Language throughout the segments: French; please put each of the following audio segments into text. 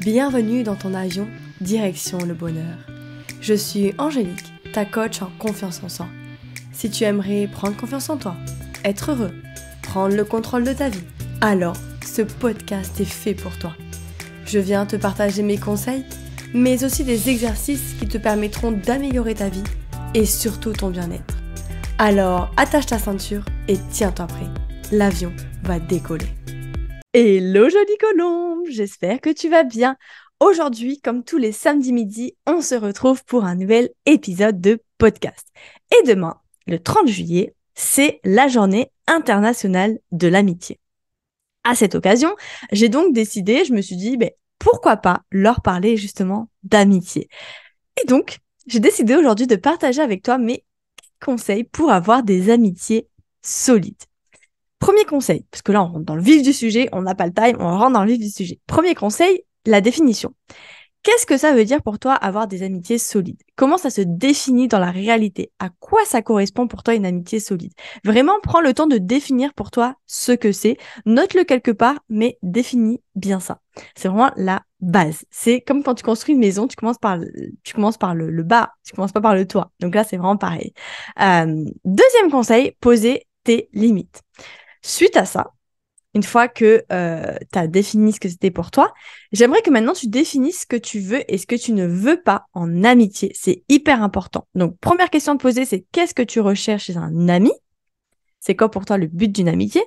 Bienvenue dans ton avion, direction le bonheur. Je suis Angélique, ta coach en confiance en soi. Si tu aimerais prendre confiance en toi, être heureux, prendre le contrôle de ta vie, alors ce podcast est fait pour toi. Je viens te partager mes conseils, mais aussi des exercices qui te permettront d'améliorer ta vie et surtout ton bien-être. Alors attache ta ceinture et tiens-toi prêt, l'avion va décoller. Hello jolie colombe, j'espère que tu vas bien. Aujourd'hui, comme tous les samedis midi, on se retrouve pour un nouvel épisode de podcast. Et demain, le 30 juillet, c'est la journée internationale de l'amitié. À cette occasion, j'ai donc décidé, je me suis dit, pourquoi pas leur parler justement d'amitié. Et donc, j'ai décidé aujourd'hui de partager avec toi mes conseils pour avoir des amitiés solides. Premier conseil, parce que là on rentre dans le vif du sujet, on n'a pas le time, on rentre dans le vif du sujet. Premier conseil, la définition. Qu'est-ce que ça veut dire pour toi avoir des amitiés solides? Comment ça se définit dans la réalité? À quoi ça correspond pour toi une amitié solide? Vraiment, prends le temps de définir pour toi ce que c'est. Note-le quelque part, mais définis bien ça. C'est vraiment la base. C'est comme quand tu construis une maison, tu commences par le bas, tu commences pas par le toit. Donc là, c'est vraiment pareil. Deuxième conseil, poser tes limites. Suite à ça, une fois que tu as défini ce que c'était pour toi, j'aimerais que maintenant tu définisses ce que tu veux et ce que tu ne veux pas en amitié. C'est hyper important. Donc, première question à te poser, c'est qu'est-ce que tu recherches chez un ami? C'est quoi pour toi le but d'une amitié?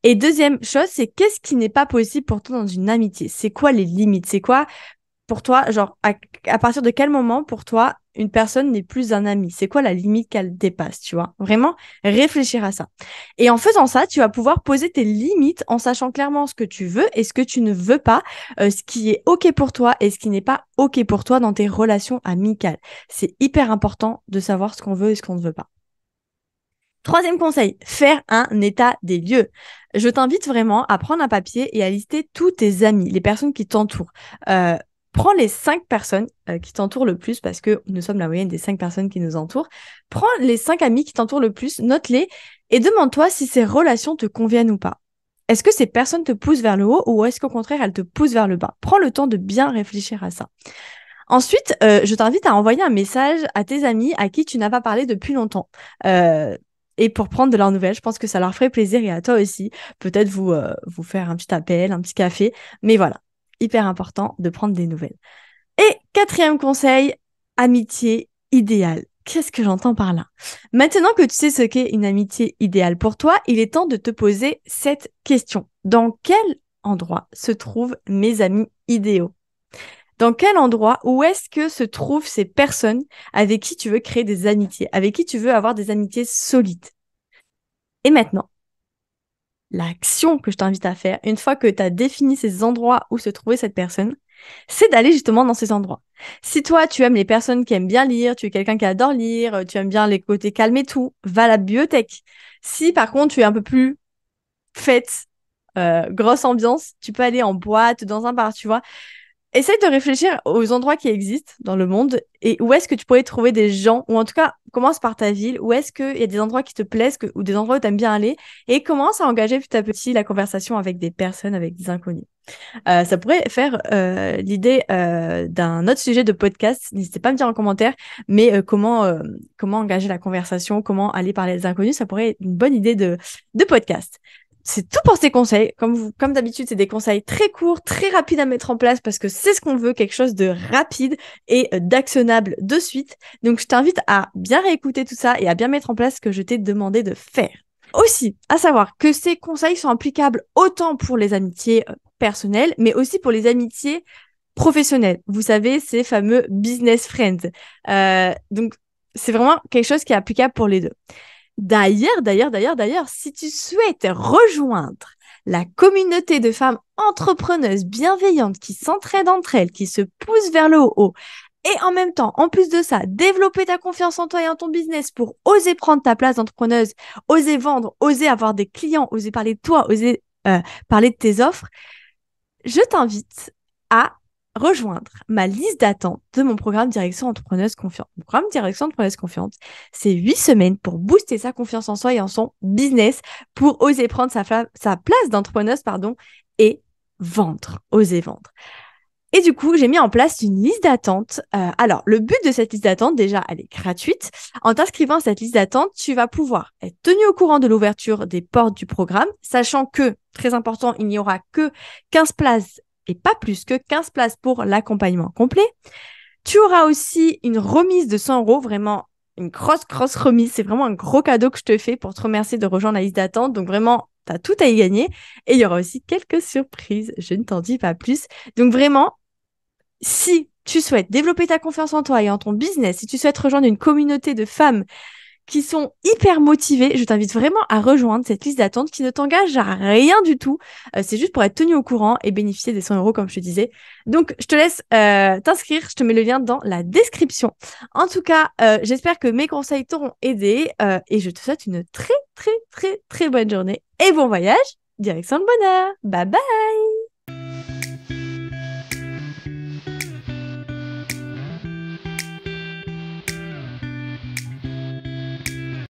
Et deuxième chose, c'est qu'est-ce qui n'est pas possible pour toi dans une amitié? C'est quoi les limites? C'est quoi pour toi, genre, à partir de quel moment pour toi une personne n'est plus un ami? C'est quoi la limite qu'elle dépasse, tu vois? Vraiment, réfléchir à ça. Et en faisant ça, tu vas pouvoir poser tes limites en sachant clairement ce que tu veux et ce que tu ne veux pas, ce qui est OK pour toi et ce qui n'est pas OK pour toi dans tes relations amicales. C'est hyper important de savoir ce qu'on veut et ce qu'on ne veut pas. Troisième conseil, faire un état des lieux. Je t'invite vraiment à prendre un papier et à lister tous tes amis, les personnes qui t'entourent. Prends les 5 personnes qui t'entourent le plus, parce que nous sommes la moyenne des 5 personnes qui nous entourent. Prends les 5 amis qui t'entourent le plus, note-les et demande-toi si ces relations te conviennent ou pas. Est-ce que ces personnes te poussent vers le haut ou est-ce qu'au contraire, elles te poussent vers le bas? Prends le temps de bien réfléchir à ça. Ensuite, je t'invite à envoyer un message à tes amis à qui tu n'as pas parlé depuis longtemps. Et pour prendre de leurs nouvelles, je pense que ça leur ferait plaisir et à toi aussi. Peut-être vous faire un petit appel, un petit café. Mais voilà, hyper important de prendre des nouvelles. Et quatrième conseil, amitié idéale. Qu'est-ce que j'entends par là? Maintenant que tu sais ce qu'est une amitié idéale pour toi, il est temps de te poser cette question. Dans quel endroit se trouvent mes amis idéaux? Dans quel endroit, où est-ce que se trouvent ces personnes avec qui tu veux créer des amitiés, avec qui tu veux avoir des amitiés solides? Et maintenant, l'action que je t'invite à faire, une fois que tu as défini ces endroits où se trouvait cette personne, c'est d'aller justement dans ces endroits. Si toi, tu aimes les personnes qui aiment bien lire, tu es quelqu'un qui adore lire, tu aimes bien les côtés calmes et tout, va à la bibliothèque. Si par contre, tu es un peu plus fête, grosse ambiance, tu peux aller en boîte, dans un bar, tu vois. Essaye de réfléchir aux endroits qui existent dans le monde et où est-ce que tu pourrais trouver des gens, ou en tout cas, commence par ta ville, où est-ce qu'il y a des endroits qui te plaisent ou des endroits où tu aimes bien aller et commence à engager petit à petit la conversation avec des personnes, avec des inconnus. Ça pourrait faire l'idée d'un autre sujet de podcast, n'hésitez pas à me dire en commentaire, mais comment engager la conversation, comment aller parler des inconnus, ça pourrait être une bonne idée de podcast. C'est tout pour ces conseils. Comme d'habitude, c'est des conseils très courts, très rapides à mettre en place parce que c'est ce qu'on veut, quelque chose de rapide et d'actionnable de suite. Donc, je t'invite à bien réécouter tout ça et à bien mettre en place ce que je t'ai demandé de faire. Aussi, à savoir que ces conseils sont applicables autant pour les amitiés personnelles, mais aussi pour les amitiés professionnelles. Vous savez, ces fameux business friends. Donc, c'est vraiment quelque chose qui est applicable pour les deux. D'ailleurs, si tu souhaites rejoindre la communauté de femmes entrepreneuses bienveillantes qui s'entraident entre elles, qui se poussent vers le haut, et en même temps, en plus de ça, développer ta confiance en toi et en ton business pour oser prendre ta place d'entrepreneuse, oser vendre, oser avoir des clients, oser parler de toi, oser parler de tes offres, je t'invite à rejoindre ma liste d'attente de mon programme Direction Entrepreneuse Confiante. Mon programme Direction Entrepreneuse Confiante, c'est 8 semaines pour booster sa confiance en soi et en son business, pour oser prendre sa place d'entrepreneuse, et vendre, oser vendre. Et du coup, j'ai mis en place une liste d'attente. Alors, le but de cette liste d'attente, déjà, elle est gratuite. En t'inscrivant à cette liste d'attente, tu vas pouvoir être tenu au courant de l'ouverture des portes du programme, sachant que, très important, il n'y aura que 15 places et pas plus que 15 places pour l'accompagnement complet. Tu auras aussi une remise de 100 €, vraiment une grosse remise. C'est vraiment un gros cadeau que je te fais pour te remercier de rejoindre la liste d'attente. Donc vraiment, tu as tout à y gagner. Et il y aura aussi quelques surprises. Je ne t'en dis pas plus. Donc vraiment, si tu souhaites développer ta confiance en toi et en ton business, si tu souhaites rejoindre une communauté de femmes qui sont hyper motivées, je t'invite vraiment à rejoindre cette liste d'attente qui ne t'engage à rien du tout. C'est juste pour être tenu au courant et bénéficier des 100 € comme je te disais. Donc, je te laisse t'inscrire. Je te mets le lien dans la description. En tout cas, j'espère que mes conseils t'auront aidé et je te souhaite une très bonne journée et bon voyage, direction le bonheur. Bye bye!